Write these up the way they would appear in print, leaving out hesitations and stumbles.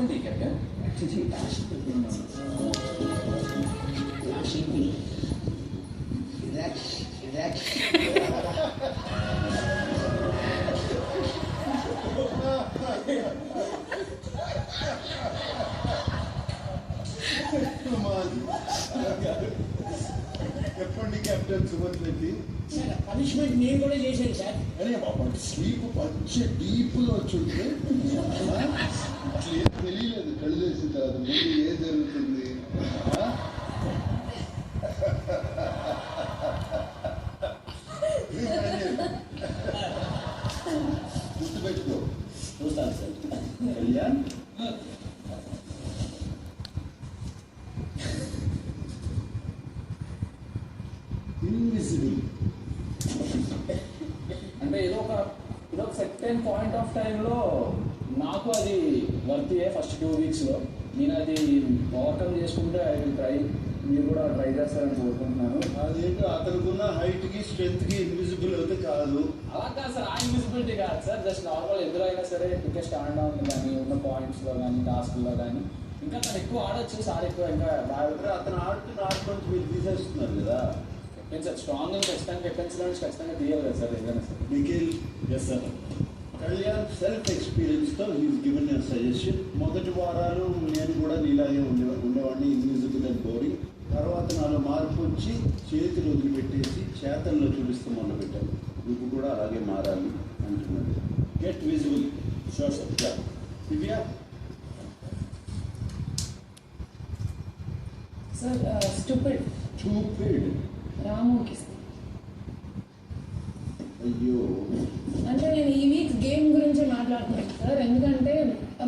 చెప్పండి కెప్టెన్. చెప్పండి captain Suman Reddy. Punishment నేను కూడా చేశాను సార్. అరే బాబా స్లీప్ మంచి డీప్లో వచ్చుంటే అసలు ఏం తెలియలేదు. కళ్ళు వేసిన తర్వాత ముందు ఏం జరుగుతుంది. గుర్తుపెట్టుకో. చూస్తాను సార్. కళ్యాణ్ ఇన్విజిబుల్ అంటే ఏదో ఒక సెర్టైన్ పాయింట్ ఆఫ్ టైంలో నాకు అది వర్తియే. ఫస్ట్ 2 వీక్స్లో నేను అది ఓవర్కమ్ చేసుకుంటే ఐ విల్ ట్రై. మీరు కూడా ట్రై చేస్తారని కోరుకుంటున్నాను. అదేంటో అతనుకున్న హైట్కి స్ట్రెంత్కి ఇన్విజిబుల్ అయితే కాదు. అలా కాదు సార్, ఆ ఇన్విజిబిలిటీ కాదు సార్. జస్ట్ నార్మల్ ఎందులో అయినా సరే క్రికెట్ స్టాండ్ డౌన్ కానీ ఉన్న పాయింట్స్లో కానీ టాస్క్లో కానీ ఇంకా తను ఎక్కువ ఆడొచ్చు. సార్ ఎక్కువ ఇంకా బాగా అతను ఆడుతుంటే మీరు తీసేస్తున్నారు కదా. కెప్టెన్ సార్ స్ట్రాంగ్ ఖచ్చితంగా కెప్టెన్సీలో నుంచి ఖచ్చితంగా తీయాలి కదా సార్ ఏదైనా sir. Nikhil yes sir. Kalyan self ఎక్స్పీరియన్స్తో హీస్ గివెన్ యర్ సజెషన్. మొదటి వారాలు నేను కూడా నీలాగే ఉండేవాడిని, ఇన్విజిబుల్ అండ్ బోరింగ్. తర్వాత నాలో మార్పు వచ్చి చేతులు వదిలిపెట్టేసి చేతల్లో చూపిస్తూ మొదలుపెట్టాను. నువ్వు కూడా అలాగే మారాలి అంటున్నాడు. Get visible. Sure sir. Divya sir stupid చూపిడ్. రాముకి అయ్యో అంటే నేను ఈ వీక్ గేమ్ గురించి మాట్లాడుతున్నాను సార్. ఎందుకంటే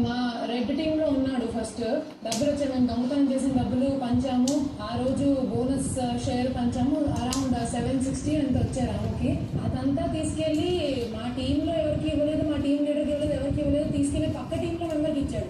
మా రెడ్ టీంలో ఉన్నాడు. ఫస్ట్ డబ్బులు వచ్చాయి, మేము దొంగతనం చేసిన డబ్బులు పంచాము. ఆ రోజు బోనస్ షేర్ పంచాము. అరౌండ్ 760 ఎంత వచ్చారు రాముకి. అదంతా తీసుకెళ్ళి మా టీంలో ఎవరికి ఇవ్వలేదు, మా టీం లీడర్కి ఇవ్వలేదు, ఎవరికి ఇవ్వలేదు, తీసుకెళ్ళి పక్క టీంలో మెంబర్కి ఇచ్చాడు.